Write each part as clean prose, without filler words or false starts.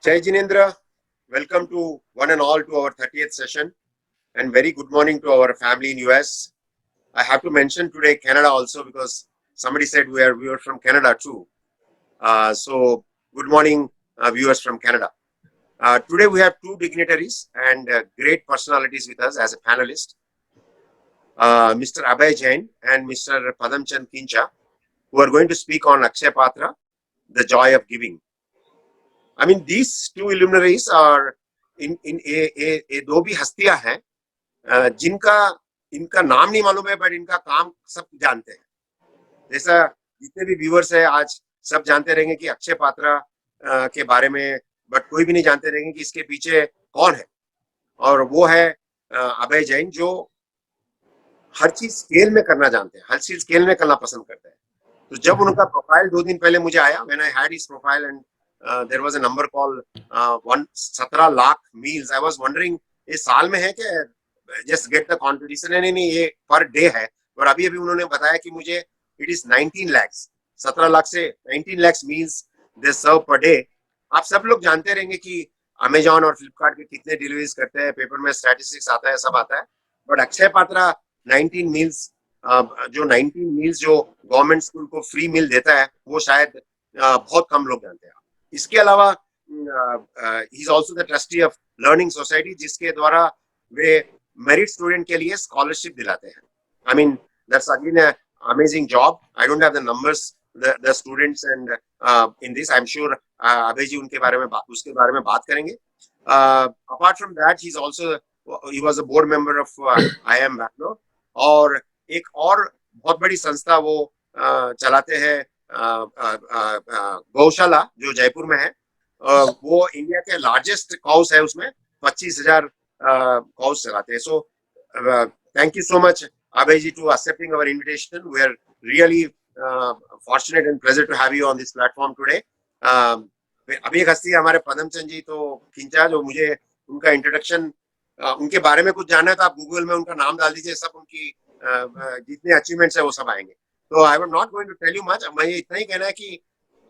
Jai Jinendra, welcome to one and all to our 30th session and very good morning to our family in US. I have to mention today Canada also because somebody said we are from Canada too. So good morning viewers from Canada. Today we have two dignitaries and great personalities with us as a panelist. Mr. Abhay Jain and Mr. Padamchand Kincha, who are going to speak on Akshay Patra, the joy of giving. I mean, these two luminaries are in a दो भी हस्तियां हैं जिनका इनका नाम नहीं मालूम है बट इनका काम सब जानते हैं. जैसा जितने भी व्यूअर्स है आज सब जानते रहेंगे कि अक्षय पात्रा के बारे में, बट कोई भी नहीं जानते रहेंगे कि इसके पीछे कौन है. और वो है अभय जैन, जो हर चीज स्केल में करना जानते हैं, हर चीज स्केल में करना पसंद करते हैं. तो जब उनका प्रोफाइल 2 दिन पहले मुझे आया, when I had his profile and there was a number call 17 lakh meals, I was wondering ये साल में है क्या, जस्ट गेट द कॉन्ट्रिब्यूशन. नहीं, ये पर डे है. और अभी अभी उन्होंने बताया कि मुझे इट इज 19 लैक्स, 17 लाख से 19 लैक्स मील्स दे सर्व पर डे. आप सब लोग जानते रहेंगे कि अमेजॉन और फ्लिपकार्ट के कितने डिलीवरीज करते हैं, पेपर में स्टैटिस्टिक्स आता है, सब आता है. बट अक्षय पात्रा 19 मील्स, जो 19 मील्स जो गवर्नमेंट स्कूल को फ्री मील देता है, वो शायद बहुत कम लोग जानते हैं. इसके अलावा ही is also the trustee of learning society, जिसके द्वारा वे मेरिट स्टूडेंट के लिए स्कॉलरशिप दिलाते हैं. I mean that's again a amazing job. I don't have the numbers the students and in this. I am sure Abhay ji उसके बारे में बात करेंगे. Apart from that, he is also he was a board member of IIM Bangalore. और एक और बहुत बड़ी संस्था वो चलाते हैं, गौशाला जो जयपुर में है. वो इंडिया के लार्जेस्ट काउस है, उसमें 25,000 काउस चलाते हैं. So thank you so much Abhay ji to accepting our invitation. We are really fortunate and pleasure to have you on this platform today. अभी एक हस्ती हमारे पदमचंद जी तो खिंचा, जो मुझे उनका इंट्रोडक्शन, उनके बारे में कुछ जानना है तो आप गूगल में उनका नाम डाल दीजिए, सब उनकी जितने अचीवमेंट्स है वो सब आएंगे. तो I am not going to tell you much. मैं ये इतना ही कहना है कि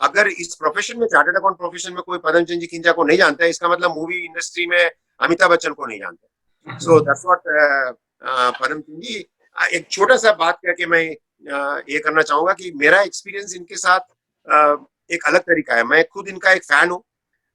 अगर इस प्रोफेशन में, चार्टर्ड अकाउंट प्रोफेशन में, कोई पदमचंद जी खिंचा को नहीं जानता है, इसका मतलब मूवी इंडस्ट्री में अमिताभ बच्चन को नहीं जानते. सो दैट्स व्हाट पदमचंद जी. एक छोटा सा बात करके मैं ये करना चाहूंगा कि मेरा एक्सपीरियंस इनके साथ एक अलग तरीका है. मैं खुद इनका एक फैन हूँ,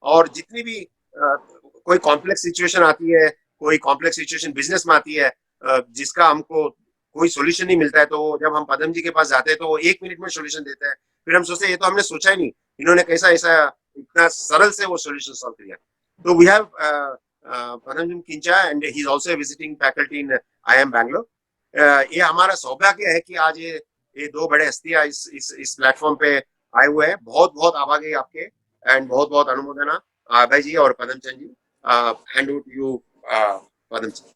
और जितनी भी कोई कॉम्प्लेक्स सिचुएशन आती है, कोई कॉम्प्लेक्स सिचुएशन बिजनेस में आती है, जिसका हमको कोई सोल्यूशन नहीं मिलता है, तो जब हम पदम जी के पास जाते हैं तो वो 1 मिनट में सोल्यूशन देते हैं. फिर हम सोचते हैं ये तो हमने सोचा ही नहीं, इन्होंने कैसा ऐसा इतना सरल से वो सोल्यूशन सॉल्व किया. तो we have Padam Kincha and he is also visiting faculty in IIM Bangalore. ये हमारा सौभाग्य है कि आज ये दो बड़े हस्तियां इस प्लेटफॉर्म पे आए हुए हैं. बहुत बहुत आभारी आपके, एंड बहुत बहुत अनुमोदना अभय जी और Padamchand ji. Hand over to you Padamchand.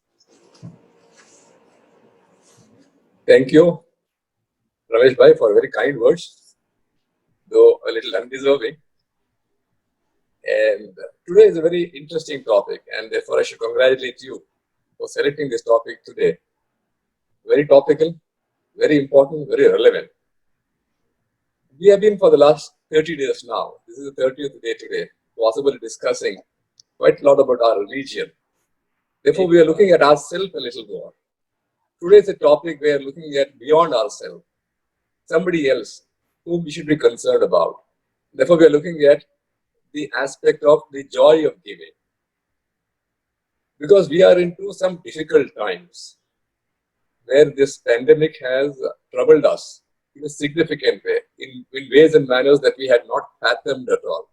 Thank you, Ramesh bhai, for very kind words, though a little undeserving. And today is a very interesting topic, and therefore I should congratulate you for selecting this topic today. Very topical, very important, very relevant. We have been for the last 30 days now. This is the 30th day today, possibly discussing quite a lot about our religion. Therefore, we are looking at ourselves a little more. Today is a topic we are looking at beyond ourselves, somebody else whom we should be concerned about. Therefore, we are looking at the aspect of the joy of giving. Because we are into some difficult times where this pandemic has troubled us in a significant way, in ways and manners that we had not fathomed at all.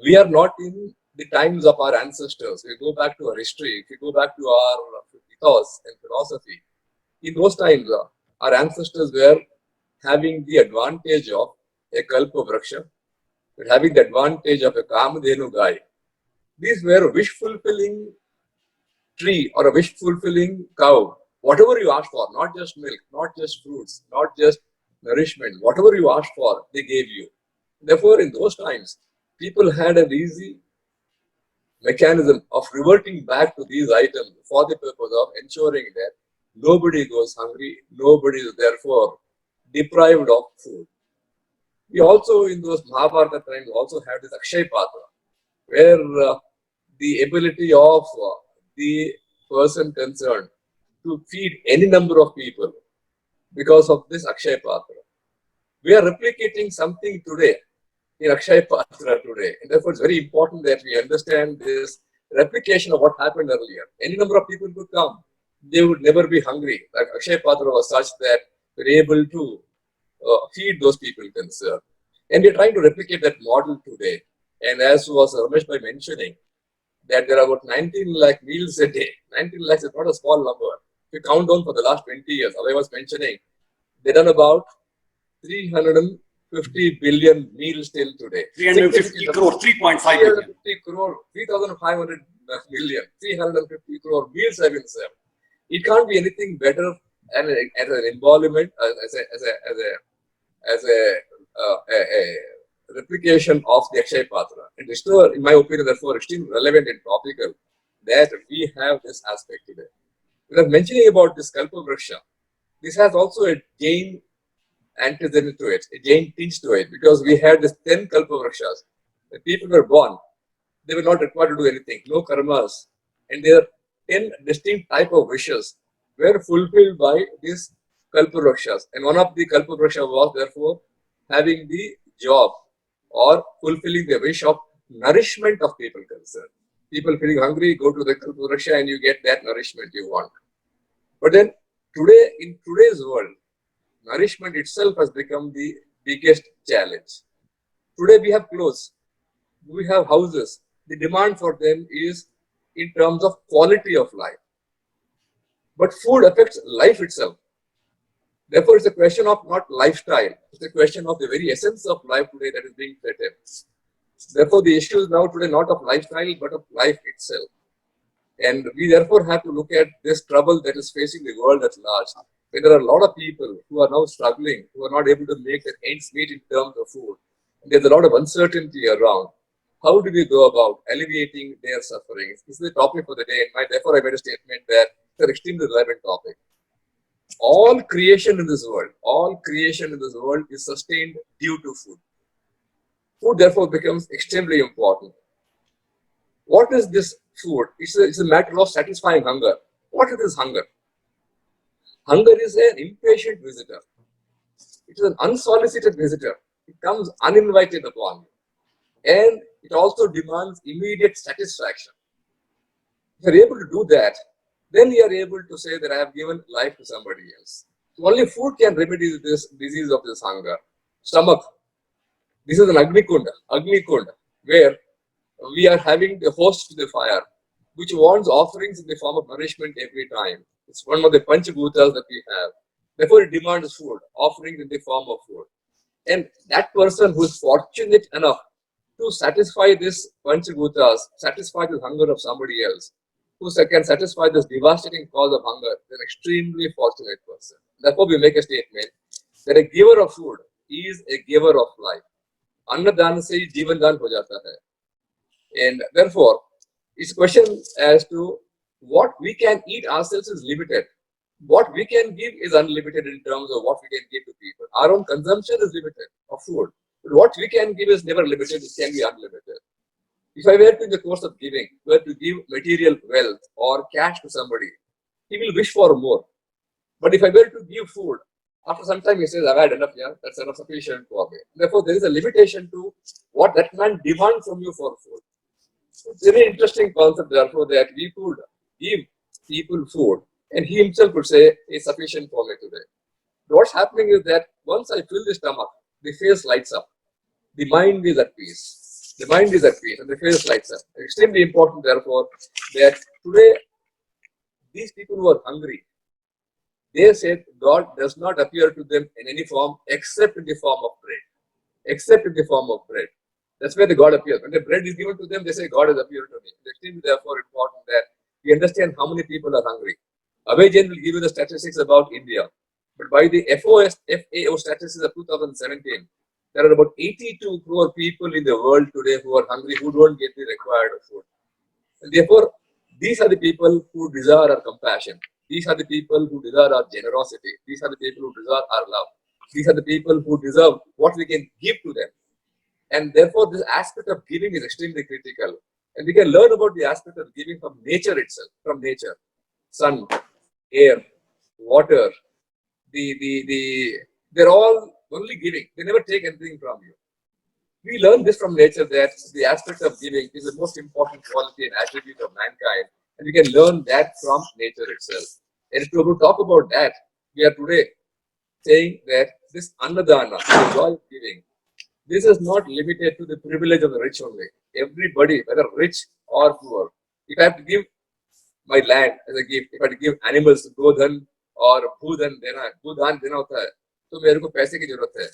We are not in the times of our ancestors. We go back to our history, if we go back to our ethos and philosophy, in those times, our ancestors were having the advantage of a kalpa vraksha, having the advantage of a kamadhenu gai. These were wish-fulfilling tree or a wish-fulfilling cow. Whatever you asked for, not just milk, not just fruits, not just nourishment, whatever you asked for, they gave you. Therefore, in those times, people had an easy mechanism of reverting back to these items for the purpose of ensuring that nobody goes hungry, nobody is therefore deprived of food. We also, in those Mahabharata times, also had this Akshay Patra. where the ability of the person concerned to feed any number of people because of this Akshay Patra. We are replicating something today in Akshay Patra today. And therefore, it's very important that we understand this replication of what happened earlier. Any number of people could come. They would never be hungry. Like Akshay Patra was such that we're able to feed those people concerned. And we're trying to replicate that model today. And as was Ramesh by mentioning, that there are about 19 lakh meals a day. 19 lakhs is not a small number. If you count down for the last 20 years, I was mentioning, they've done about 350 billion meals till today. 350 crore, 3.5 billion. 350 crore, 3,500 million, 350 crore meals have been served. It can't be anything better as an embodiment, as a replication of the Akshay Patra. And it's still, in my opinion, therefore, extremely relevant and topical that we have this aspect today. We are mentioning about this Kalpa Vriksha. This has also a Jain antecedent to it, a Jain tinge to it, because we had this 10 Kalpa Vrikshas. The people were born, they were not required to do anything, no karmas, and their 10 distinct type of wishes were fulfilled by these Kalpa Vrikshas. And one of the Kalpa Vriksha was therefore having the job or fulfilling the wish of nourishment of people concerned. People feeling hungry, go to the Kalpa Vriksha and you get that nourishment you want. But then today, in today's world, nourishment itself has become the biggest challenge. Today we have clothes, we have houses. The demand for them is in terms of quality of life. But food affects life itself. Therefore, it's a question of not lifestyle. It's a question of the very essence of life today that is being threatened. Therefore, the issue is now today not of lifestyle, but of life itself. And we therefore have to look at this trouble that is facing the world at large. When there are a lot of people who are now struggling, who are not able to make their ends meet in terms of food. And there's a lot of uncertainty around. How do we go about alleviating their sufferings? This is the topic for the day. And therefore, I made a statement that it's an extremely relevant topic. All creation in this world is sustained due to food. Food therefore becomes extremely important. What is this food? It's a matter of satisfying hunger. What is hunger? Hunger is an impatient visitor. It is an unsolicited visitor. It comes uninvited upon you. And it also demands immediate satisfaction. If you're able to do that, then you are able to say that I have given life to somebody else. So only food can remedy this disease of this hunger. Stomach. This is an Agni Kund, where we are having the host to the fire, which wants offerings in the form of nourishment every time. It's one of the Panchabhutas that we have. Therefore, it demands food, offerings in the form of food. And that person who is fortunate enough to satisfy this Panchabhutas, satisfy the hunger of somebody else, who can satisfy this devastating cause of hunger, is an extremely fortunate person. Therefore, we make a statement that a giver of food is a giver of life. Annadan se jivan dan ho jata hai. And therefore, it's a question as to what we can eat ourselves is limited. What we can give is unlimited in terms of what we can give to people. Our own consumption is limited of food. But what we can give is never limited, it can be unlimited. If I were to, in the course of giving, were to give material wealth or cash to somebody, he will wish for more. But if I were to give food, after some time he says, I've had enough, yeah, that's enough sufficient for me. Therefore, there is a limitation to what that man demands from you for food. It's a very interesting concept, therefore, that we could give people food and he himself could say, it's sufficient for me today. But what's happening is that once I fill the stomach, the face lights up. The mind is at peace. The mind is at peace and the face lights up. It's extremely important, therefore, that today these people who are hungry, they said God does not appear to them in any form except in the form of bread. Except in the form of bread. That's where the God appears. When the bread is given to them, they say God has appeared to me. It's extremely therefore important that we understand how many people are hungry. Abhay Jain will give you the statistics about India. But by the FAO statistics of 2017, there are about 82 crore people in the world today who are hungry, who don't get the required food. And therefore, these are the people who desire our compassion. These are the people who desire our generosity. These are the people who desire our love. These are the people who deserve what we can give to them. And therefore, this aspect of giving is extremely critical. And we can learn about the aspect of giving from nature itself, from nature. Sun, air, water, they're all only giving. They never take anything from you. We learn this from nature that the aspect of giving is the most important quality and attribute of mankind. And we can learn that from nature itself. And if we will talk about that, we are today saying that this Annadana, the joy of giving, this is not limited to the privilege of the rich only. Everybody, whether rich or poor, if I have to give my land as a gift, if I have to give animals, godhan और भूदान देना होता है, तो मेरे को पैसे की जरूरत है.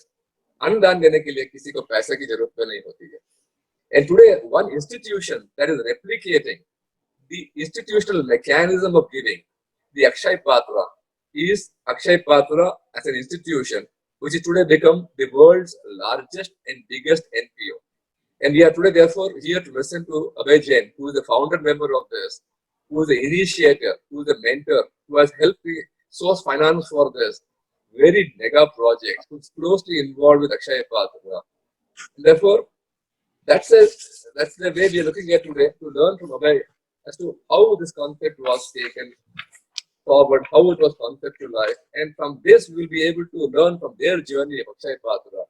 अन्नदान देने के लिए किसी को पैसे की जरूरत नहीं होती है. And today, one institution that is replicating the institutional mechanism of giving, the Akshay Patra, is Akshay Patra as an institution, which is today become the world's largest and biggest NPO. And we are today, therefore, here to listen to Abhay Jain, who is the founder member of this, who is the initiator, who is the mentor, who has helped me source finance for this very mega project, who's closely involved with Akshay Patra. And therefore, that's the way we are looking at today, to learn from Abhay as to how this concept was taken forward, how it was conceptualized, and from this we will be able to learn from their journey of Akshay Patra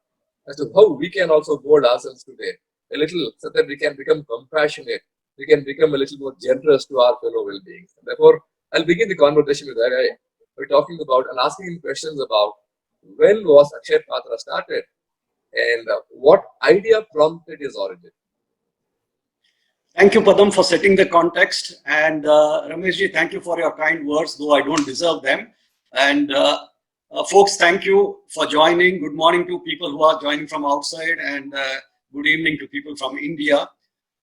as to how we can also mold ourselves today a little, so that we can become compassionate, we can become a little more generous to our fellow well-beings. Therefore, I'll begin the conversation with Abhay. We're talking about and asking him questions about when was Akshay Patra started and what idea prompted his origin. Thank you, Padam, for setting the context. And Rameshji, thank you for your kind words, though I don't deserve them. And folks, thank you for joining. Good morning to people who are joining from outside, and good evening to people from India.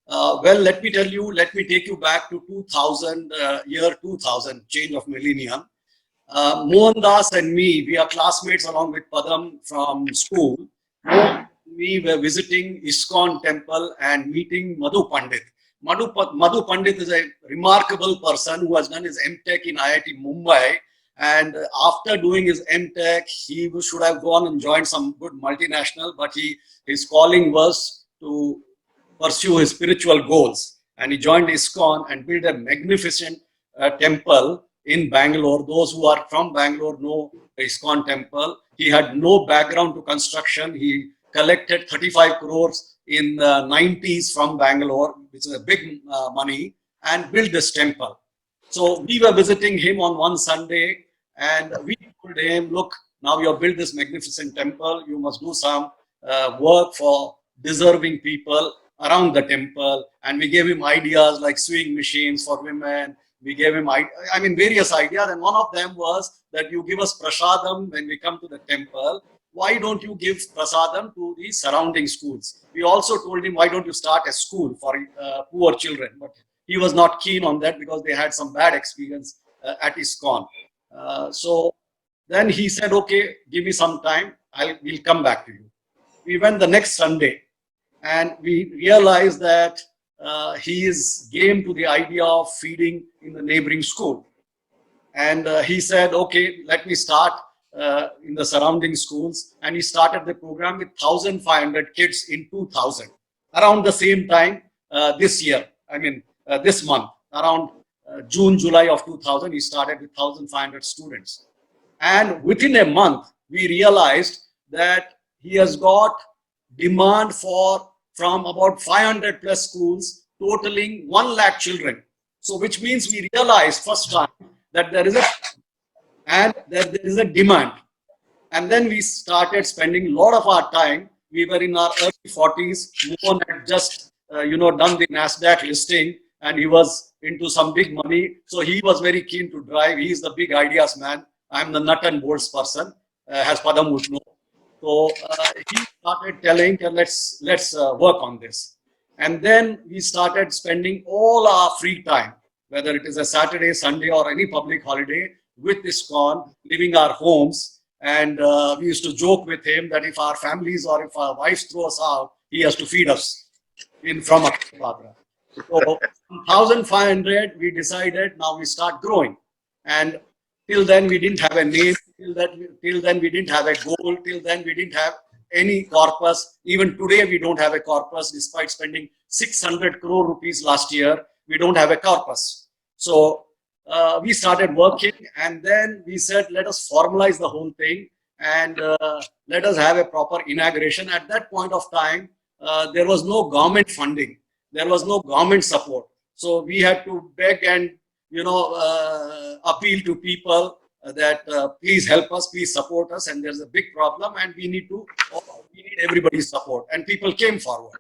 Well, let me tell you, let me take you back to 2000, year 2000, change of millennium. Mohandas and me, we are classmates along with Padam from school. We were visiting ISKCON temple and meeting Madhu Pandit. Madhu Pandit is a remarkable person who has done his MTech in IIT Mumbai. And after doing his MTech, he should have gone and joined some good multinational, but his calling was to pursue his spiritual goals. And he joined ISKCON and built a magnificent temple in Bangalore. Those who are from Bangalore know ISKCON temple. He had no background to construction. He collected 35 crores in the 90s from Bangalore, which is a big money, and built this temple. So we were visiting him on one Sunday, and we told him, look, now you have built this magnificent temple, you must do some work for deserving people around the temple. And we gave him ideas like sewing machines for women. We gave him, various ideas. And one of them was that you give us prasadam when we come to the temple. Why don't you give prasadam to the surrounding schools? We also told him, why don't you start a school for poor children? But he was not keen on that because they had some bad experience at ISKCON. So then he said, okay, give me some time. We'll come back to you. We went the next Sunday and we realized that he is game to the idea of feeding in the neighboring school. And he said, okay, let me start in the surrounding schools. And he started the program with 1,500 kids in 2000. Around the same time this year, this month, around June, July of 2000, he started with 1,500 students. And within a month, we realized that he has got demand from about 500 plus schools, totaling 1 lakh children. So which means we realized first time that there is a demand. And then we started spending a lot of our time. We were in our early 40s. Mohan had just done the NASDAQ listing, and he was into some big money. So he was very keen to drive. He's the big ideas man. I'm the nut and bolts person, as Padam would know. So he started telling, let's work on this. And then we started spending all our free time, whether it is a Saturday, Sunday, or any public holiday, with ISKCON, leaving our homes. And we used to joke with him that if our families or if our wives throw us out, he has to feed us from Akshay Patra. So 1,500, we decided now we start growing. And till then we didn't have a name, till then we didn't have a goal, till then we didn't have any corpus. Even today, we don't have a corpus, despite spending 600 crore rupees last year. We don't have a corpus. So we started working, and then we said, let us formalize the whole thing and let us have a proper inauguration. At that point of time, there was no government funding. There was no government support. So we had to beg and, appeal to people that please help us, please support us. And there's a big problem and we need everybody's support. And people came forward.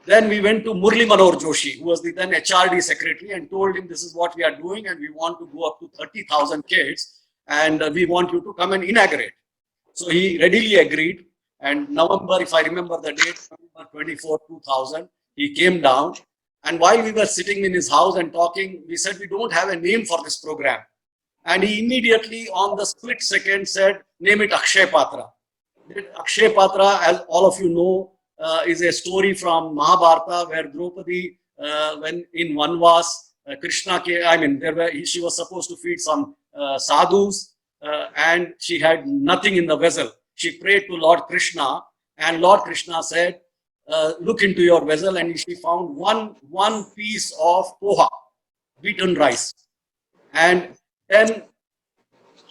Then we went to Murli Manohar Joshi, who was the then HRD secretary, and told him this is what we are doing and we want to go up to 30,000 kids and we want you to come and inaugurate. So he readily agreed. And November, if I remember the date, November 24, 2000, he came down. And while we were sitting in his house and talking, we said, we don't have a name for this program. And he immediately, on the split second, said, name it Akshay Patra. Akshay Patra, as all of you know, is a story from Mahabharata where Draupadi, when in Vanvas, Krishna came, she was supposed to feed some sadhus and she had nothing in the vessel. She prayed to Lord Krishna and Lord Krishna said, look into your vessel, and she found one piece of poha, beaten rice. And then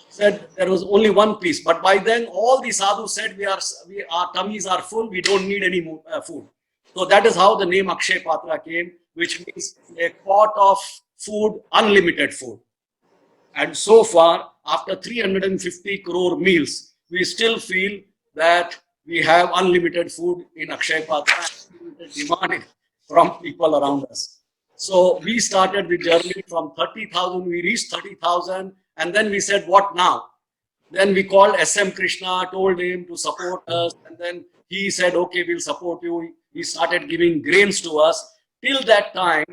said there was only one piece, but by then all the sadhus said our tummies are full, we don't need any more, food. So that is how the name Akshay Patra came, which means a pot of food, unlimited food. And so far, after 350 crore meals, we still feel that we have unlimited food in Akshay Patra, demanded from people around us. So we started the journey from 30,000, we reached 30,000, and then we said, what now? Then we called SM Krishna, told him to support us, and then he said, okay, we'll support you. He started giving grains to us. Till that time,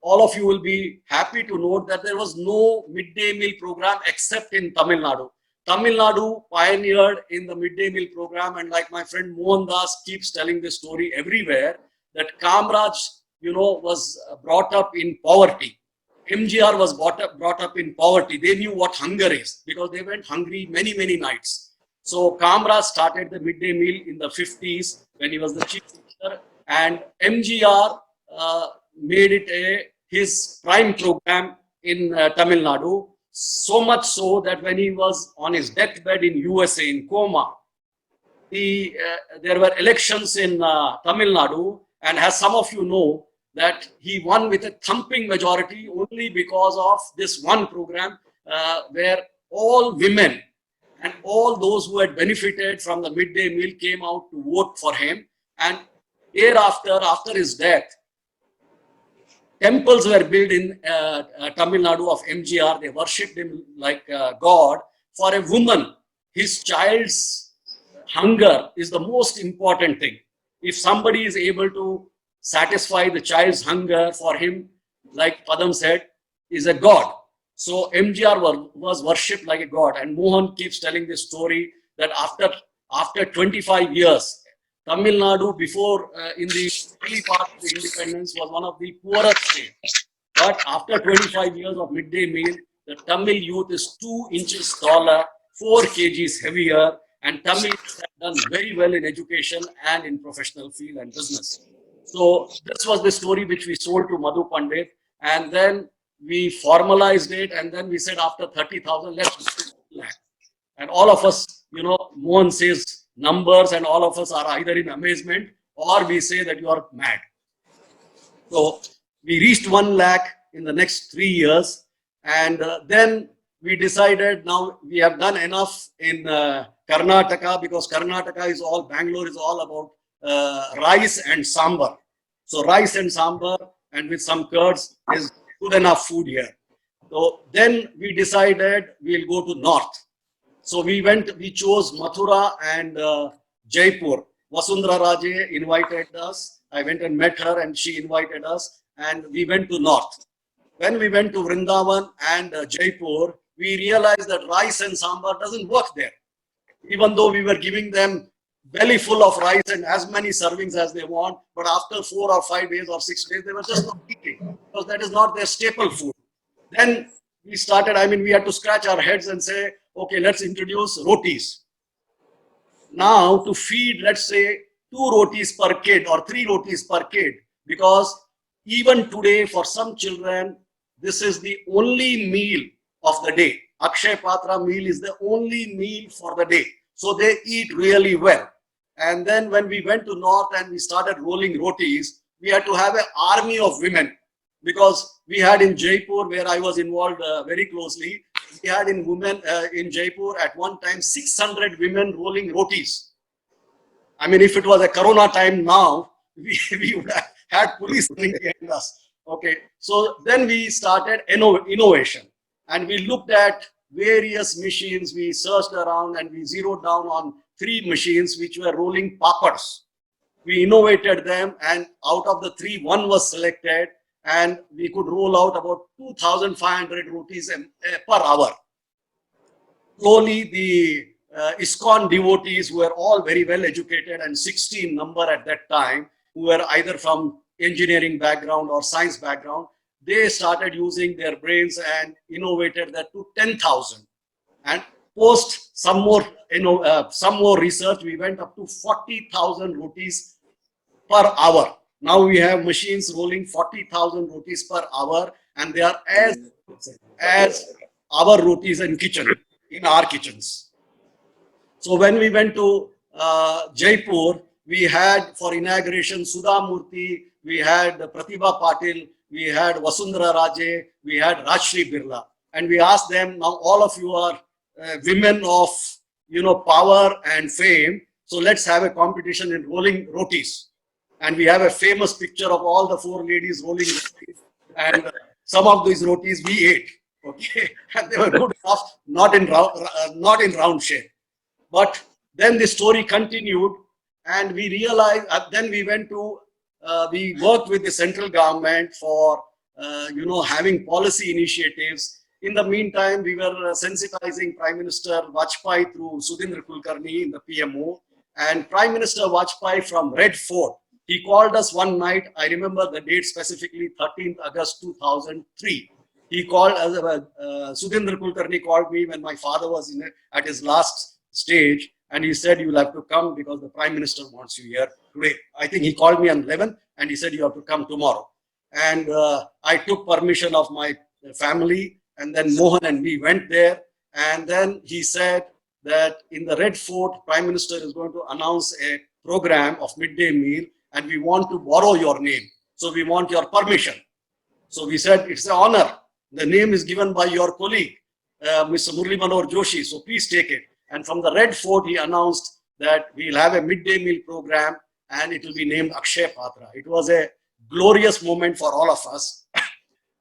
all of you will be happy to note that there was no midday meal program except in Tamil Nadu. Tamil Nadu pioneered in the midday meal program, and like my friend Mohan Das keeps telling this story everywhere, that Kamraj, was brought up in poverty. MGR was brought up in poverty. They knew what hunger is because they went hungry many, many nights. So Kamraj started the midday meal in the 50s when he was the chief minister, and MGR made it his prime program in Tamil Nadu. So much so that when he was on his deathbed in USA in coma, there were elections in Tamil Nadu, and as some of you know, that he won with a thumping majority only because of this one program where all women and all those who had benefited from the midday meal came out to vote for him. And thereafter, after his death, temples were built in Tamil Nadu of MGR. They worshipped him like God. For a woman, his child's hunger is the most important thing. If somebody is able to satisfy the child's hunger, for him, like Padam said, is a god. So MGR was worshipped like a god. And Mohan keeps telling this story that after 25 years, Tamil Nadu, before in the early part of the independence, was one of the poorest states. But after 25 years of midday meal, the Tamil youth is 2 inches taller, 4 kgs heavier, and Tamil have done very well in education and in professional field and business. So this was the story which we sold to Madhu Pandit, and then we formalized it, and then we said after 30,000, let's do 1 lakh. And all of us, Mohan says numbers, and all of us are either in amazement or we say that you are mad. So we reached 1 lakh in the next 3 years, and then we decided now we have done enough in Karnataka, because Karnataka is all, Bangalore is all about rice and sambar. So rice and sambar and with some curds is good enough food here. So then we decided we'll go to north. So we chose Mathura and Jaipur. Vasundhara Raje invited us. I went and met her and she invited us, and we went to north. When we went to Vrindavan and Jaipur, we realized that rice and sambar doesn't work there. Even though we were giving them belly full of rice and as many servings as they want, but after 4 or 5 days or 6 days, they were just not eating because that is not their staple food. Then we started, we had to scratch our heads and say, okay, let's introduce rotis. now to feed, let's say, 2 rotis per kid or 3 rotis per kid, because even today for some children, this is the only meal of the day. Akshay Patra meal is the only meal for the day. So they eat really well. And then when we went to North and we started rolling rotis, we had to have an army of women, because we had in Jaipur, where I was involved very closely, we had in Jaipur at one time 600 women rolling rotis. I mean, if it was a Corona time now, we would have had police running behind us. Okay, so then we started innovation, and we looked at various machines. We searched around and we zeroed down on 3 machines which were rolling papads. We innovated them, and out of the 3, 1 was selected, and we could roll out about 2,500 rotis per hour. Slowly, the ISKCON devotees, who were all very well educated and 16 number at that time, who were either from engineering background or science background, they started using their brains and innovated that to 10,000. And post some more research, we went up to 40,000 rotis per hour. Now we have machines rolling 40,000 rotis per hour, and they are as our rotis in our kitchens. So when we went to Jaipur, we had for inauguration Sudha Murthy, we had Pratibha Patil, we had Vasundhara Raje, we had Rajshri Birla, and we asked them, now all of you are women of power and fame, so let's have a competition in rolling rotis. And we have a famous picture of all the 4 ladies rolling rotis, and some of these rotis we ate. Okay, and they were good enough, not in round shape. But then the story continued, and we realized. Then we went to we worked with the central government for having policy initiatives. In the meantime, we were sensitizing Prime Minister Vajpayee through Sudhindra Kulkarni in the PMO, and Prime Minister Vajpayee from Red Fort. He called us one night. I remember the date specifically, 13th August 2003. He called, Sudhindra Kulkarni called me when my father was at his last stage, and he said, you'll have to come because the Prime Minister wants you here today. I think he called me on 11th, and he said, you have to come tomorrow. And I took permission of my family, and then Mohan and me went there. And then he said that in the Red Fort, Prime Minister is going to announce a program of midday meal, and we want to borrow your name. So we want your permission. So we said, it's an honor. The name is given by your colleague, Mr. Murli Manohar Joshi, so please take it. And from the Red Fort, he announced that we'll have a midday meal program, and it will be named Akshay Patra. It was a glorious moment for all of us.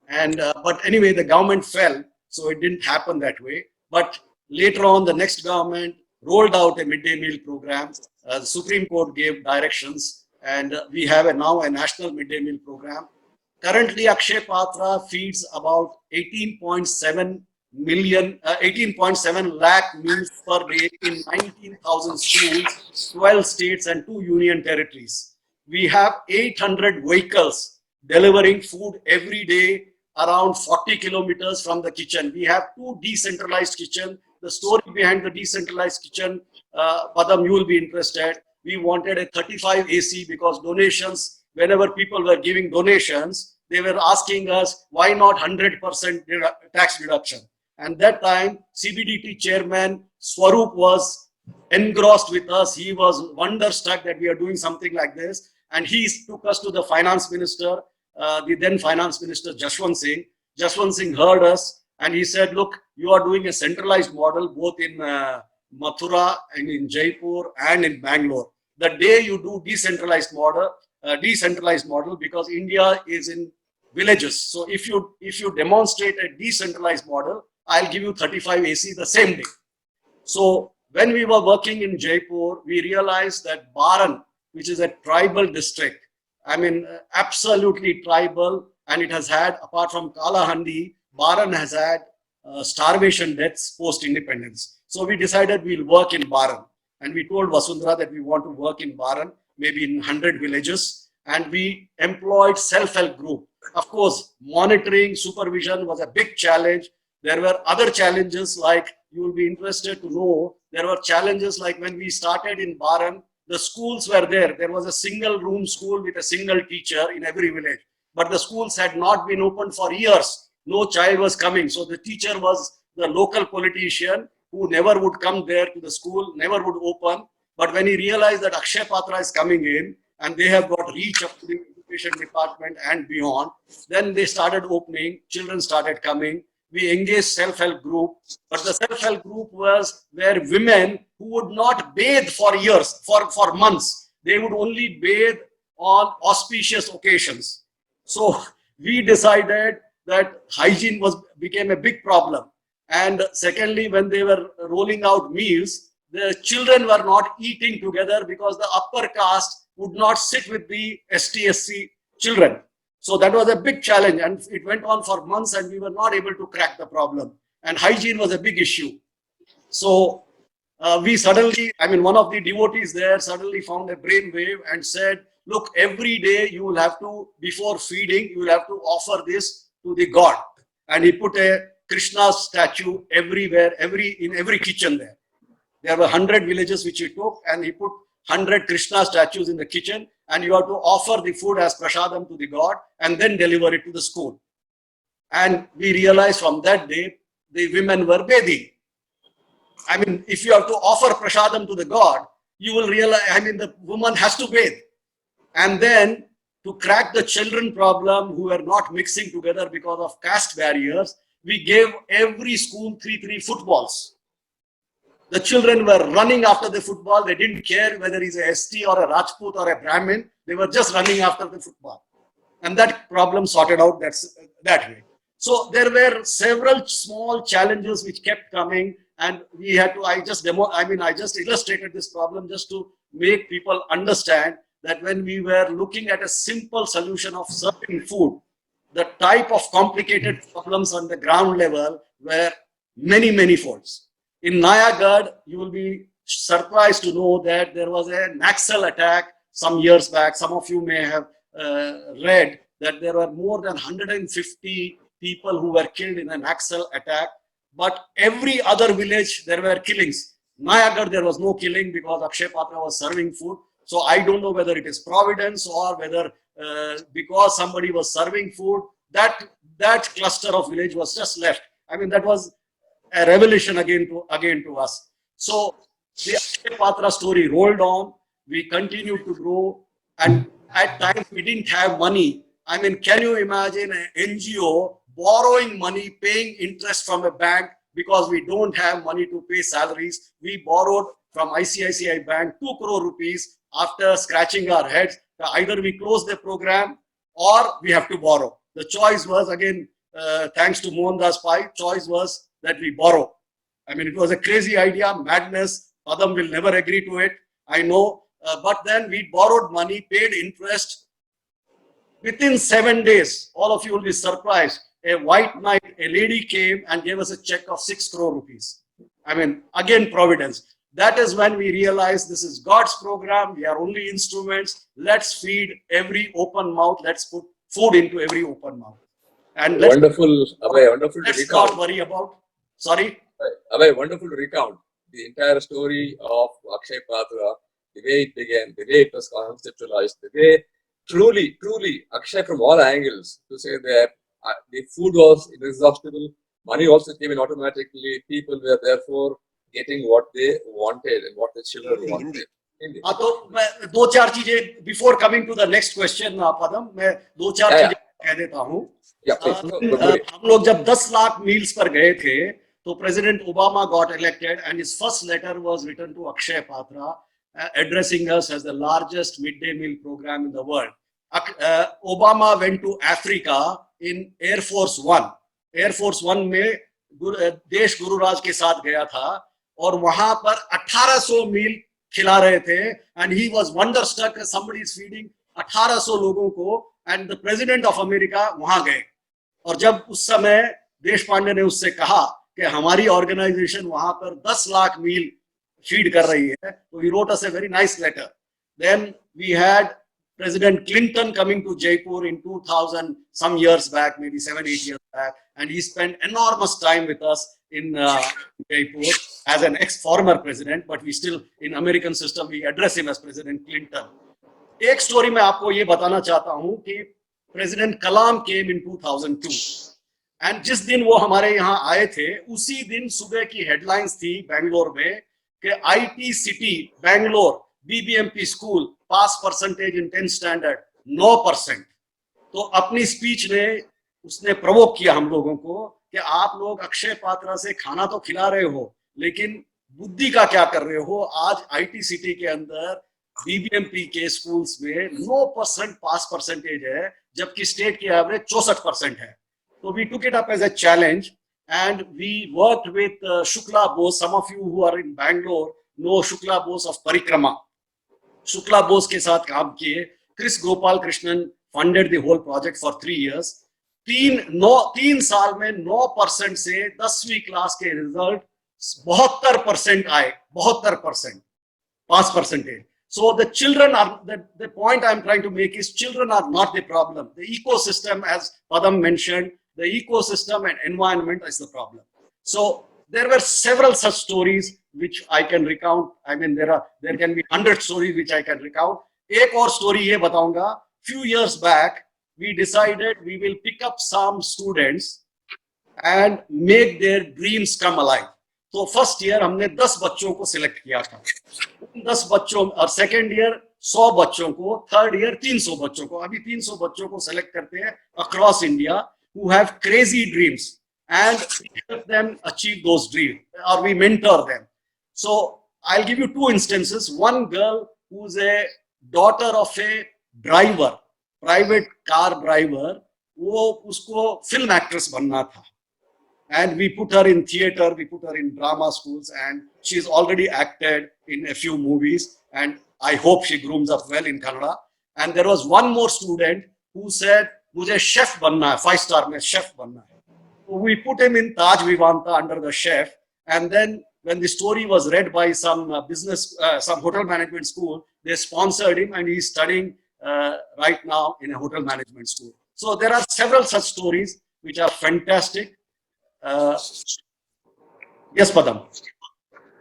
And but anyway, the government fell, so it didn't happen that way. But later on, the next government rolled out a midday meal program. The Supreme Court gave directions, and we have now a national midday meal program. Currently, Akshay Patra feeds about 18.7 lakh meals per day in 19,000 schools, 12 states and 2 union territories. We have 800 vehicles delivering food every day around 40 kilometers from the kitchen. We have 2 decentralized kitchens. The story behind the decentralized kitchen, Padam, you will be interested. We wanted a 35 AC because donations, whenever people were giving donations, they were asking us, why not 100% tax deduction? And that time, CBDT chairman Swaroop was engrossed with us. He was wonderstruck that we are doing something like this. And he took us to the finance minister, the then finance minister Jaswant Singh. Jaswant Singh heard us, and he said, look, you are doing a centralized model both in Mathura and in Jaipur and in Bangalore. The day you do decentralized model, because India is in villages. So if you demonstrate a decentralized model, I'll give you 35 AC the same day. So when we were working in Jaipur, we realized that Baran, which is a tribal district, I mean, absolutely tribal, and it has had, apart from Kalahandi, Baran has had starvation deaths post-independence. So we decided we'll work in Baran. And we told Vasundhara that we want to work in Baran, maybe in 100 villages. And we employed self-help group. Of course, monitoring, supervision was a big challenge. There were other challenges, like you will be interested to know There were challenges like when we started in Baran, the schools were there. There was a single room school with a single teacher in every village. But the schools had not been opened for years. No child was coming. So the teacher was the local politician who never would come there to the school, never would open. But when he realized that Akshay Patra is coming in and they have got reach up to the education department and beyond, then they started opening, children started coming. We engaged self-help group, but the self-help group was where women who would not bathe for years, for months, they would only bathe on auspicious occasions. So we decided that hygiene became a big problem. And secondly, when they were rolling out meals, the children were not eating together because the upper caste would not sit with the ST/SC children. So that was a big challenge, and it went on for months and we were not able to crack the problem. And hygiene was a big issue. So we suddenly, one of the devotees there suddenly found a brainwave and said, look, every day you will have to, before feeding, you will have to offer this to the God. And he put a Krishna statue everywhere, in every kitchen there. There were 100 villages which he took, and he put 100 Krishna statues in the kitchen, and you have to offer the food as prasadam to the God and then deliver it to the school. And we realized from that day, the women were bathing. If you have to offer prasadam to the God, you will realize, the woman has to bathe. And then to crack the children problem who were not mixing together because of caste barriers, we gave every school 3 footballs. The children were running after the football. They didn't care whether he's a ST or a Rajput or a Brahmin. They were just running after the football. And that problem sorted out that way. So there were several small challenges which kept coming, and we had to, I just illustrated this problem just to make people understand that when we were looking at a simple solution of serving food, the type of complicated problems on the ground level were many, many folds. In Nayagarh, you will be surprised to know that there was a Naxal attack some years back. Some of you may have read that there were more than 150 people who were killed in a Naxal attack. But every other village, there were killings. Nayagarh, there was no killing because Akshay Patra was serving food. So I don't know whether it is providence or whether because somebody was serving food, that cluster of village was just left. That was a revelation again to us. So the Akshay Patra story rolled on. We continued to grow, and at times we didn't have money. Can you imagine an NGO borrowing money, paying interest from a bank because we don't have money to pay salaries? We borrowed from ICICI Bank 2 crore rupees after scratching our heads. Either we close the program or we have to borrow. The choice was, again, thanks to Mohandas Pai, choice was that we borrow. It was a crazy idea, madness. Padam will never agree to it, I know. But then we borrowed money, paid interest. Within 7 days, all of you will be surprised. A white knight, a lady came and gave us a check of 6 crore rupees. Again, providence. That is when we realized this is God's program. We are only instruments. Let's feed every open mouth. Let's put food into every open mouth. And Wonderful to let's recount. not worry about. Sorry? Abhay, wonderful to recount the entire story of Akshay Patra, the way it began, the way it was conceptualized, the way truly Akshay from all angles, to say that the food was inexhaustible, money also came in automatically, people were therefore getting what they wanted and what the children wanted. Hindi. तो मैं 2-4 चीजें before coming to the next question, पदम, मैं 2-4 चीजें कह देता हूँ. हम लोग जब 10 लाख मील्स पर गए थे, तो President Obama got elected, and his first letter was written to Akshay Patra, addressing us as the largest midday meal program in the world. Obama went to Africa in Air Force One. Air Force One में देश गुरुराज के साथ गया था, और वहां पर 1800 मील खिला रहे थे, and he was wonderstruck as somebody is feeding 1800 लोगों को, and the President of America वहां गए. और जब उस समय देश पांडे ने उससे कहा कि हमारी ऑर्गेनाइजेशन वहां पर 10 लाख मील फीड कर रही है, तो he wrote us a very nice letter. Then we had President Clinton coming to Jaipur in 2000, some years back, maybe 7, 8 years back, and he spent enormous time with us in Jaipur as an ex-former president, but we still, in American system, we address him as President Clinton. एक story मैं आपको ये बताना चाहता हूं कि president Kalam came in 2002 and जिस दिन वो हमारे यहाँ आए थे उसी दिन सुबह की हेडलाइंस थी बेंगलोर में कि IT city Bangalore BBMP school pass percentage in 10th standard 9%। तो अपनी स्पीच में उसने प्रोवोक किया हम लोगों को कि आप लोग अक्षय पात्रा से खाना तो खिला रहे हो लेकिन बुद्धि का क्या कर रहे हो। आज आईटी सिटी के अंदर बीबीएमपी के स्कूल्स में 9% पास परसेंटेज है जबकि स्टेट की एवरेज 64% है। तो we took it up as a challenge and we worked with Shukla Bose. Some of you who are in Bangalore know Shukla Bose of Parikrama. Shukla Bose के साथ काम किए। Kris Gopal Krishnan funded the whole project for 3 years। 3 साल में 9% से 10वीं क्लास के रिजल्ट 72% आए। 72% पास percentage. So the children are, the point I'm trying to make is children are not the problem. The ecosystem, as Padam mentioned, the ecosystem and environment is the problem. So there were several such stories which I can recount. I mean, there can be 100 stories which I can recount. एक और story ये बताऊंगा. Few years back, we decided we will pick up some students and make their dreams come alive. तो first year हमने 10 बच्चों को select किया था। 10 बच्चों और सेकेंड ईयर 100 बच्चों को, थर्ड ईयर 300 बच्चों को। अभी 300 बच्चों को सिलेक्ट करते हैं across India who have crazy dreams and help them achieve those dreams or we mentor them. So I'll give you 2 instances. One girl who's a daughter of a driver, private car driver, वो उसको film actress बनना था। And we put her in theater, we put her in drama schools, and she's already acted in a few movies. And I hope she grooms up well in Kannada. And there was one more student who said, "मुझे chef बनना है, 5-star में chef बनना है." So we put him in Taj Vivanta under the chef. And then when the story was read by some some hotel management school, they sponsored him, and he's studying right now in a hotel management school. So there are several such stories which are fantastic. Yes, Padam.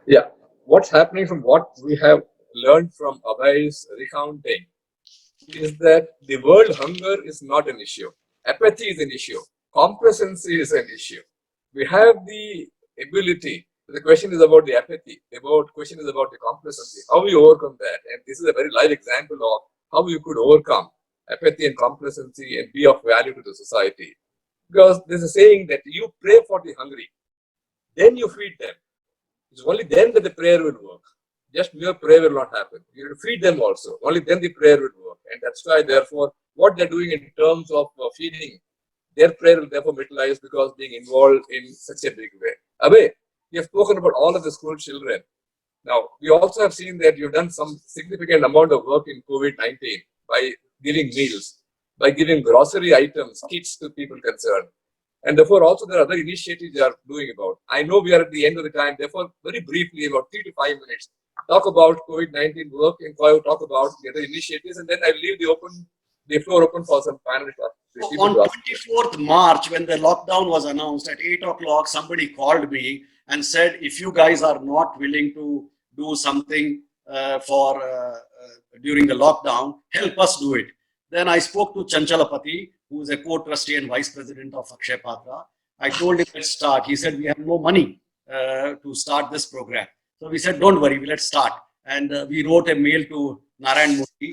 Yeah, what's happening from what we have learned from Abhay's recounting is that the world hunger is not an issue. Apathy is an issue. Complacency is an issue. We have the ability. The question is about the apathy. The question is about the complacency. How we overcome that? And this is a very live example of how you could overcome apathy and complacency and be of value to the society. Because there's a saying that you pray for the hungry, then you feed them. It's only then that the prayer will work. Just mere prayer will not happen. You have to feed them also. Only then the prayer will work. And that's why, therefore, what they're doing in terms of feeding, their prayer will therefore materialize because being involved in such a big way. Abhay, we have spoken about all of the school children. Now, we also have seen that you've done some significant amount of work in COVID-19 by giving meals, by giving grocery items, kits to people concerned. And therefore, also there are other initiatives they are doing about. I know we are at the end of the time, therefore, very briefly, about 3 to 5 minutes, talk about COVID-19 work and talk about the other initiatives, and then I'll leave the floor open for some panelists. On 24th March, when the lockdown was announced at 8 o'clock, somebody called me and said, if you guys are not willing to do something during the lockdown, help us do it. Then I spoke to Chanchalapati, who is a co-trustee and vice president of Akshay Patra. I told him, let's start. He said, we have no money to start this program. So we said, don't worry, let's start. And we wrote a mail to Narayan Murthy.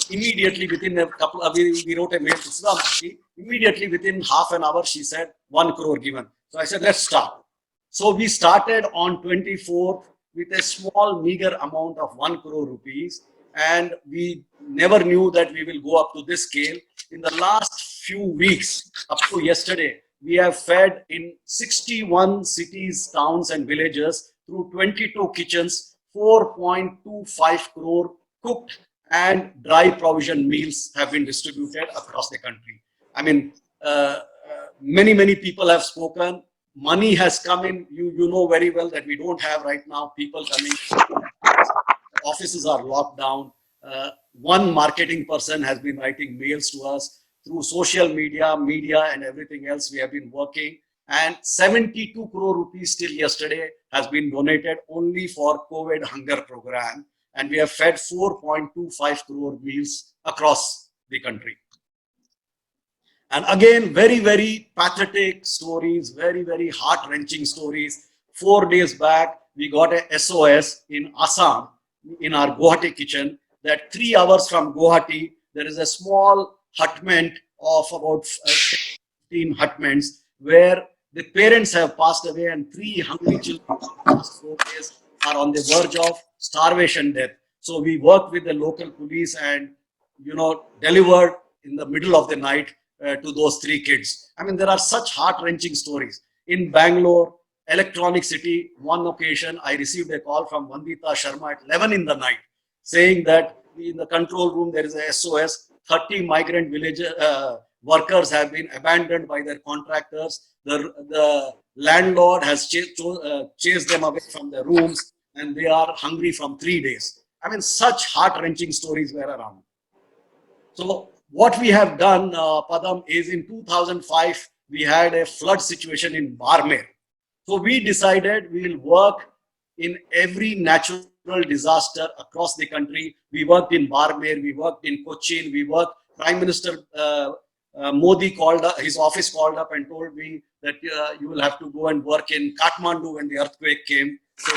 Immediately within a couple of, we wrote a mail to Sudha Murthy. Immediately within half an hour, she said, 1 crore given. So I said, let's start. So we started on 24th with a small meager amount of 1 crore rupees. And we never knew that we will go up to this scale. In the last few weeks, up to yesterday, we have fed in 61 cities, towns and villages through 22 kitchens, 4.25 crore cooked and dry provision meals have been distributed across the country. I mean, many people have spoken. Money has come in. You know very well that we don't have right now people coming. Offices are locked down. one marketing person has been writing mails to us through social media, and everything else. We have been working, and 72 crore rupees till yesterday has been donated only for COVID hunger program, and we have fed 4.25 crore meals across the country. And again, very, very pathetic stories, very, very heart-wrenching stories. 4 days back, we got a SOS in Assam, in our Guwahati kitchen, that 3 hours from Guwahati, there is a small hutment of about 15 hutments where the parents have passed away and 3 hungry children last 4 days are on the verge of starvation death. So we worked with the local police and, delivered in the middle of the night to those 3 kids. I mean, there are such heart-wrenching stories. In Bangalore, Electronic City, one occasion, I received a call from Vandita Sharma at 11 in the night saying that in the control room there is a SOS, 30 migrant village workers have been abandoned by their contractors. The landlord has chased them away from their rooms and they are hungry from 3 days. I mean, such heart-wrenching stories were around. So what we have done, Padam, is in 2005, we had a flood situation in Barmer. So we decided we will work in every natural disaster across the country. We worked in Barmer, we worked in Cochin, Prime Minister Modi called up, his office called up and told me that you will have to go and work in Kathmandu when the earthquake came. So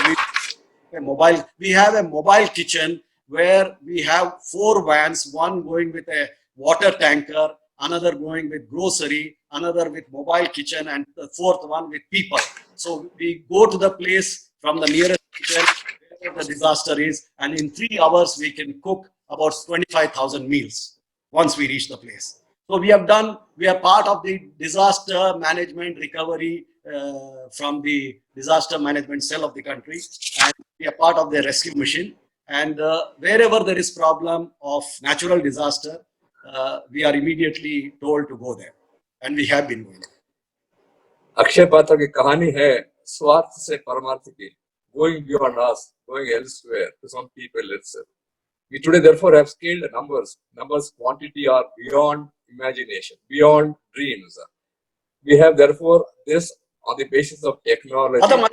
we have a mobile kitchen where we have 4 vans, one going with a water tanker, another going with grocery, another with mobile kitchen, and the 4th one with people. So we go to the place from the nearest kitchen, wherever the disaster is, and in 3 hours we can cook about 25,000 meals once we reach the place. So we are part of the disaster management recovery from the disaster management cell of the country, and we are part of the rescue mission. And wherever there is problem of natural disaster, we are immediately told to go there, and we have been going. Akshay पात्र की कहानी है स्वार्थ से परमार्थ की, going beyond us, going elsewhere to some people itself. We today therefore have scaled numbers. Numbers quantity are beyond imagination, beyond dreams. We have therefore this on the basis of technology. Padam, I'll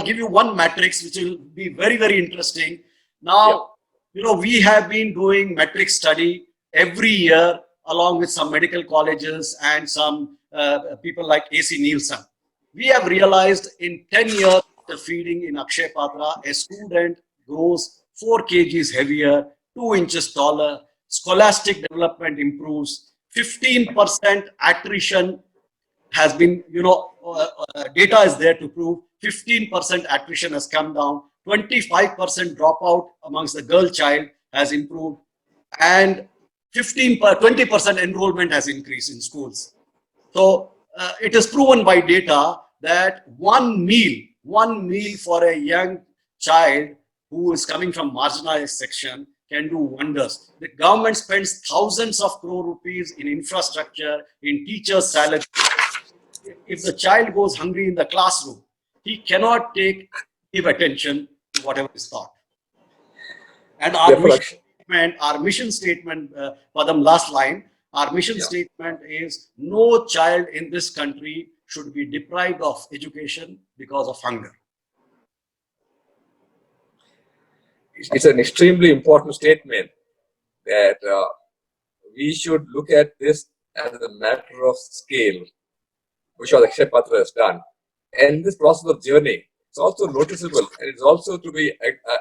give you one matrix, which will be very, very interesting. Now, we have been doing metric study every year along with some medical colleges and some people like AC Nielsen. We have realized in 10 years of feeding in Akshay Patra, a student grows 4 kgs heavier, 2 inches taller, scholastic development improves, 15% attrition has been, data is there to prove 15% attrition has come down, 25% dropout amongst the girl child has improved, and 20% enrollment has increased in schools. So it is proven by data that one meal for a young child who is coming from marginalized section can do wonders. The government spends thousands of crore rupees in infrastructure, in teachers' salary. If the child goes hungry in the classroom, he cannot give attention to whatever is taught. And our mission statement, Padam, last line, our mission statement is no child in this country should be deprived of education because of hunger. It's an extremely important statement that we should look at this as a matter of scale, which Akshay Patra has done. And this process of journey, it's also noticeable, and it's also to be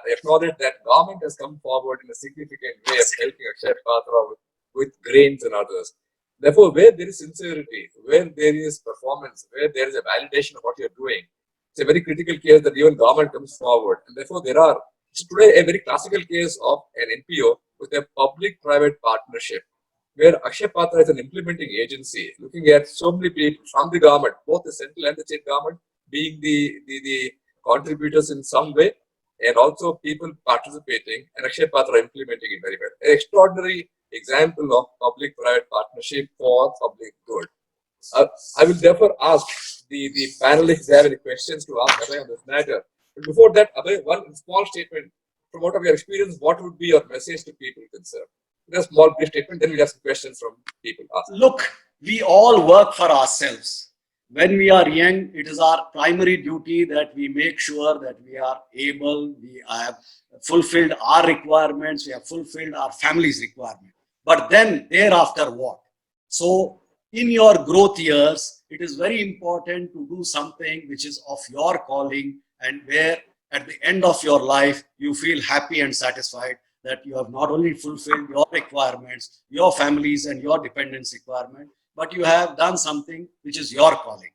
acknowledged that government has come forward in a significant way of helping Akshay Patra with grains and others. Therefore, where there is sincerity, where there is performance, where there is a validation of what you're doing, it's a very critical case that even government comes forward. And therefore, it's today a very classical case of an NPO with a public-private partnership, where Akshay Patra is an implementing agency, looking at so many people from the government, both the central and the state government, being the contributors in some way, and also people participating, and Akshay Patra implementing it very well. An extraordinary example of public-private partnership for public good. I will therefore ask the panelists if they have any questions to ask Abhay on this matter. But before that, Abhay, one small statement from what we have experienced, what would be your message to people concerned? A small brief statement, then we have some questions from people asked. Look, we all work for ourselves. When we are young, it is our primary duty that we make sure that we are able, we have fulfilled our requirements, we have fulfilled our family's requirement. But then thereafter what? So in your growth years, it is very important to do something which is of your calling and where at the end of your life, you feel happy and satisfied that you have not only fulfilled your requirements, your families and your dependents' requirement, but you have done something which is your calling.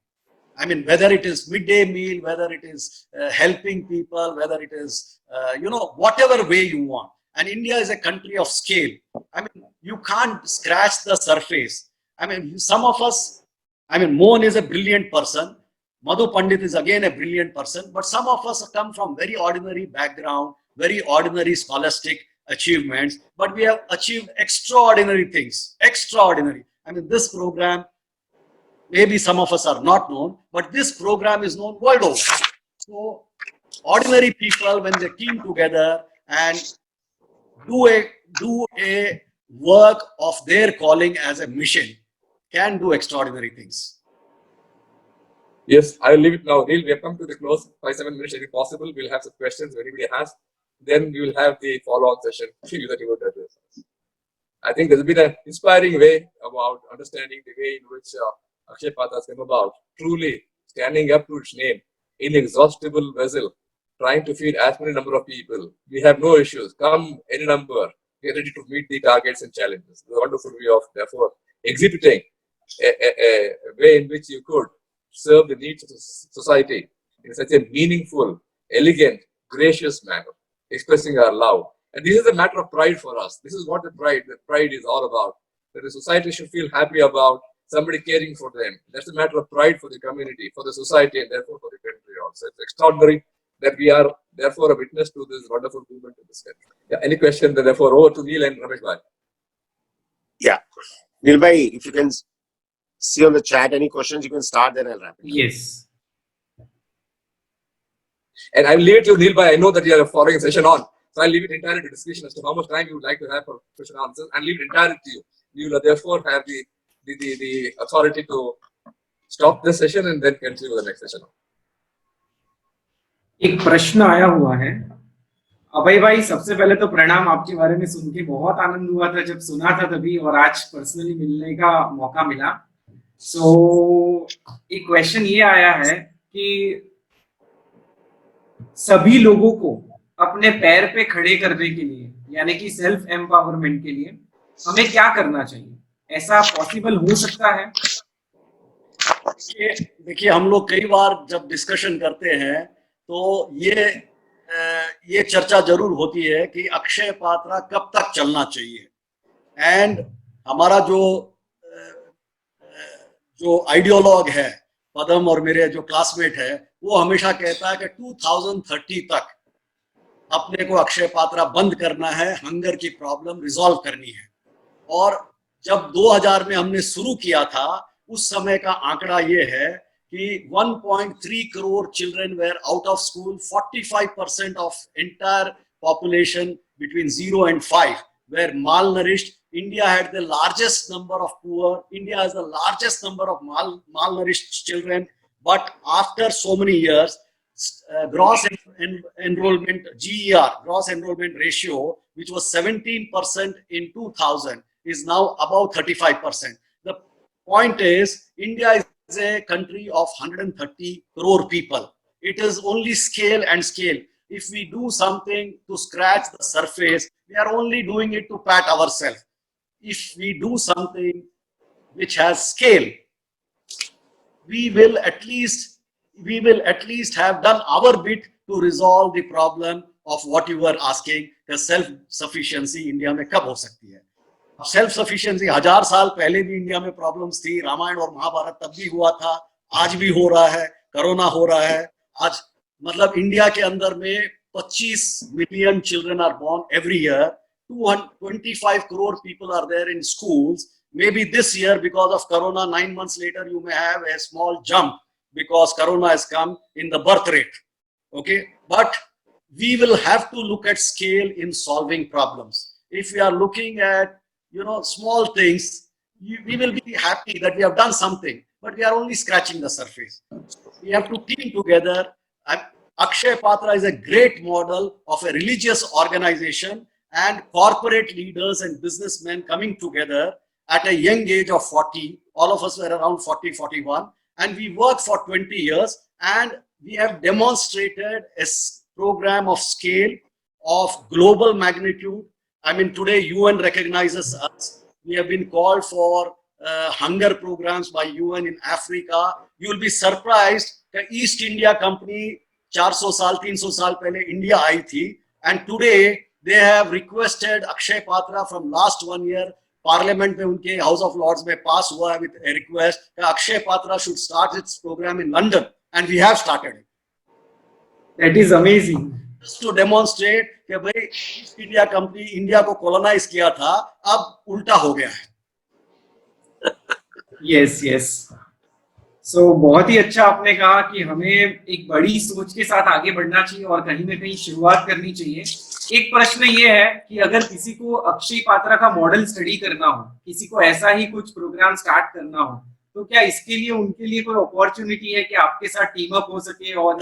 I mean, whether it is midday meal, whether it is helping people, whether it is, whatever way you want. And India is a country of scale. I mean, you can't scratch the surface. I mean, some of us, Mohan is a brilliant person. Madhu Pandit is again a brilliant person. But some of us come from very ordinary background, very ordinary scholastic achievements. But we have achieved extraordinary things. Extraordinary. I mean, this program, maybe some of us are not known, but this program is known world over. So, ordinary people, when they team together and do a work of their calling as a mission, can do extraordinary things. Yes, I'll leave it now. Neil, we have come to the close. 5-7 minutes, if possible. We'll have some questions if anybody has. Then we will have the follow-on session that you would address. I think there's been an inspiring way about understanding the way in which Akshay Patra came about. Truly standing up to its name, inexhaustible vessel, trying to feed as many number of people. We have no issues. Come any number. Get ready to meet the targets and challenges. It's a wonderful way of, therefore, exhibiting a way in which you could serve the needs of society in such a meaningful, elegant, gracious manner, expressing our love. And this is a matter of pride for us. This is what the pride is all about. That the society should feel happy about somebody caring for them. That's a matter of pride for the community, for the society, and therefore for the country also. It's extraordinary that we are therefore a witness to this wonderful movement in this country. Yeah, any question? Therefore, over to Neil and Ramesh Bhai. Yeah. Neil Bhai, if you can see on the chat any questions, you can start, then I'll wrap it. Yes. And I'll leave it to Neil Bhai. I know that you are following a session on. So I'll leave it entirely to discussion as to how much time you would like to have for question and answers, and leave it entirely to you. You will therefore have the authority to stop this session and then continue the next session. एक प्रश्न आया हुआ है अभय भाई, सबसे पहले तो प्रणाम। आपके बारे में सुन के बहुत आनंद हुआ था जब सुना था तभी, और आज पर्सनली मिलने का मौका मिला। सो एक क्वेश्चन ये आया है कि सभी लोगों को अपने पैर पे खड़े करने के लिए, यानी कि सेल्फ एम्पावरमेंट के लिए हमें क्या करना चाहिए? ऐसा पॉसिबल हो सकता है? देखिए, हम लोग कई बार जब डिस्कशन करते हैं तो ये चर्चा जरूर होती है कि अक्षय पात्रा कब तक चलना चाहिए। एंड हमारा जो आइडियोलॉग है पदम और मेरे जो क्लासमेट है, वो हमेशा कहता है कि 2030 तक अपने को अक्षय पात्रा बंद करना है, हंगर की प्रॉब्लम रिजॉल्व करनी है। और जब 2000 में हमने शुरू किया था, उस समय का आंकड़ा ये है कि 1.3 crore children were out of school, 45% of entire population between 0 and 5 were malnourished. India had the largest number of poor. India has the largest number of malnourished children. But after so many years, gross enrollment, GER, gross enrollment ratio, which was 17% in 2000, is now above 35%. The point is, India is a country of 130 crore people. It is only scale and scale. If we do something to scratch the surface, we are only doing it to pat ourselves. If we do something which has scale, we will at least have done our bit to resolve the problem of what you were asking, the self-sufficiency India में कब हो सकती है? Self sufficiency 1000 साल पहले भी India में problems थी, रामायण और महाभारत तब भी हुआ था, आज भी हो रहा है, कोरोना हो रहा है। आज मतलब इंडिया के अंदर में 25 million children are born every year, 225 crore people are there in schools. Maybe this year, because of corona, 9 months later you may have a small jump because corona has come in the birth rate. Okay, but we will have to look at scale in solving problems. If we are looking at, small things, we will be happy that we have done something, but we are only scratching the surface. We have to team together. Akshay Patra is a great model of a religious organization and corporate leaders and businessmen coming together at a young age of 40. All of us were around 40, 41, and we worked for 20 years, and we have demonstrated a program of scale of global magnitude. I mean, today UN recognizes us. We have been called for hunger programs by UN in Africa. You will be surprised that East India Company 400 साल 300 साल पहले India I थी, and today they have requested Akshay Patra from last 1 year. Parliament में उनके house of Lords में पास हुआ है with a request that Akshay Patra should start its program in London, and we have started it. That is amazing. Just to demonstrate कि भाई east India company India को colonise किया था, अब उल्टा हो गया है. Yes yes. सो बहुत ही अच्छा आपने कहा कि हमें एक बड़ी सोच के साथ आगे बढ़ना चाहिए और कहीं ना कहीं शुरुआत करनी चाहिए. एक प्रश्न ये है कि अगर किसी को अक्षय पात्रा का मॉडल स्टडी करना हो, किसी को ऐसा ही कुछ प्रोग्राम स्टार्ट करना हो, तो क्या इसके लिए उनके लिए कोई अपॉर्चुनिटी है कि आपके साथ टीम अप हो सके? और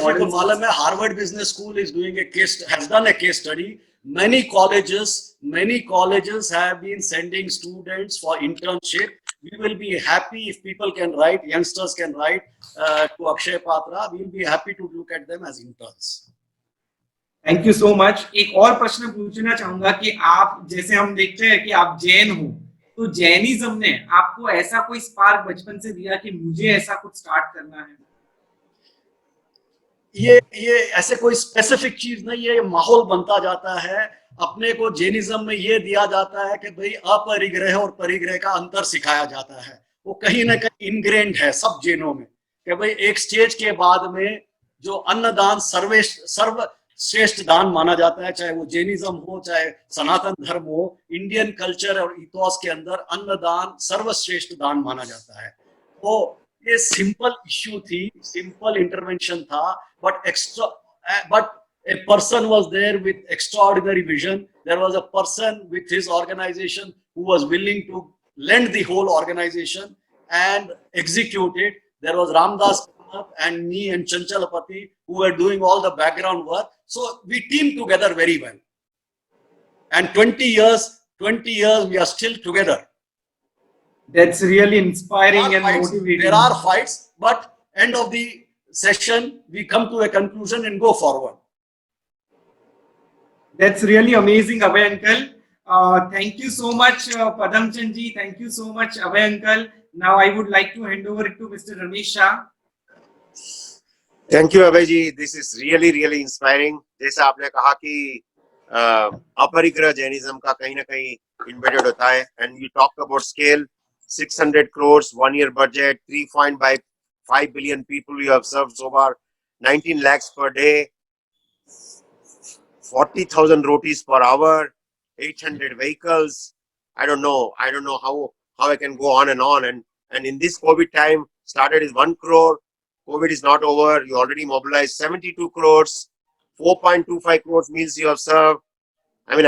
मॉडल मालूम है, Harvard business school is doing a case, has done a case study. Many colleges have been sending students for internship. We will be happy if people can write, youngsters can write to Akshay Patra. We will be happy to look at them as interns. Thank you so much. एक और प्रश्न पूछना चाहूंगा कि आप, जैसे हम देखते हैं कि आप जैन हो, तो जैनिज्म ने आपको ऐसा कोई स्पार्क बचपन से दिया कि मुझे ऐसा कुछ स्टार्ट करना है? ये ऐसे कोई स्पेसिफिक चीज नहीं है, ये माहौल बनता जाता है. अपने को जैनिज्म में ये दिया जाता है कि भाई अपरिग्रह और परिग्रह का अंतर सिखाया जाता है. वो कहीं ना कहीं इनग्रेन्ड है सब जैनों में कि भाई एक स्टेज के बाद में जो अन्नदान सर्वश्रेष्ठ दान माना जाता है, चाहे वो जैनिज्म हो चाहे सनातन धर्म हो, इंडियन कल्चर और इथोस के अंदर अन्नदान सर्वश्रेष्ठ दान माना जाता है. तो ये सिंपल इश्यू थी, सिंपल इंटरवेंशन था, but a person was there with extraordinary vision. There was a person with his organization who was willing to lend the whole organization and execute it. There was Ramdas and me and Chanchalapati who were doing all the background work. So we teamed together very well. And 20 years we are still together. That's really inspiring and motivating. There are fights, but end of the session we come to a conclusion and go forward. That's really amazing, Abhay uncle. Thank you so much, Padam Chand ji. Thank you so much, Abhay uncle. Now I would like to hand over it to Mr. Ramesh Shah. Thank you, Abhay ji. This is really inspiring. जैसा आपने कहा कि अपरिग्रह Jainism का कहीं ना कहीं embedded होता है, and you talked about scale, 600 crores, 1 year budget, 3.5 billion people you have served so far, 19 lakhs per day, 40,000 rotis per hour, 800 vehicles. I don't know how I can go on. And in this COVID time, started is 1 crore. COVID is not over. You already mobilized 72 crores, 4.25 crores meals you have served. I mean,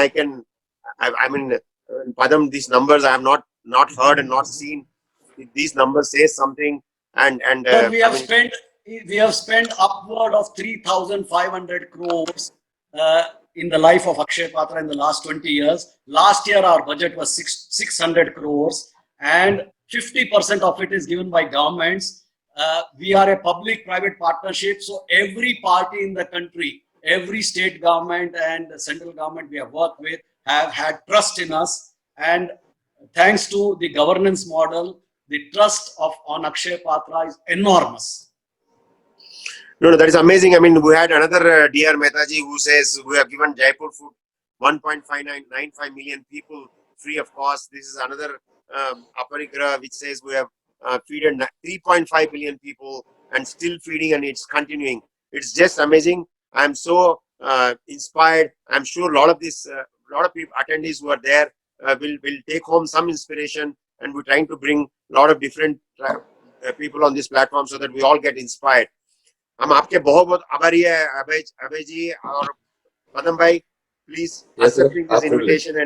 Padam, these numbers I have not heard and not seen. These numbers say something. And we have spent upward of 3,500 crores in the life of Akshay Patra in the last 20 years. Last year, our budget was 600 crores and 50% of it is given by governments. We are a public-private partnership, so every party in the country, every state government and central government we have worked with have had trust in us, and thanks to the governance model, the trust on Akshay Patra is enormous. No, that is amazing. I mean, we had another dear Mehtaji who says we have given Jaipur food 1.595 million people free of cost. This is another Aparigraha which says we have feeded 3.5 billion people and still feeding, and it's continuing. It's just amazing. I'm so inspired. I'm sure a lot of people, attendees who are there will take home some inspiration, and we're trying to bring a lot of different people on this platform so that we all get inspired. हम आपके बहुत बहुत आभारी है अभय जी और पदम भाई. Please Yes, sir. accepting this Absolutely. invitation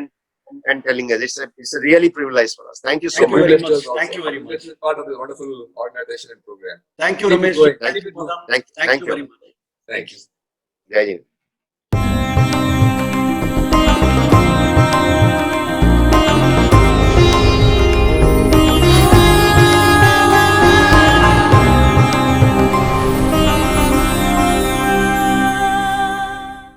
and telling us. It's a really privilege for us. Thank you so Thank you much. very Privileged much. us also. Thank you very much. Privileged to be part of this wonderful organization and program. Thank you, Keep it Ramesh. going. Thank Keep you, it going. Padam. Thank Thank you. you very much. Thank you. Jai Hind.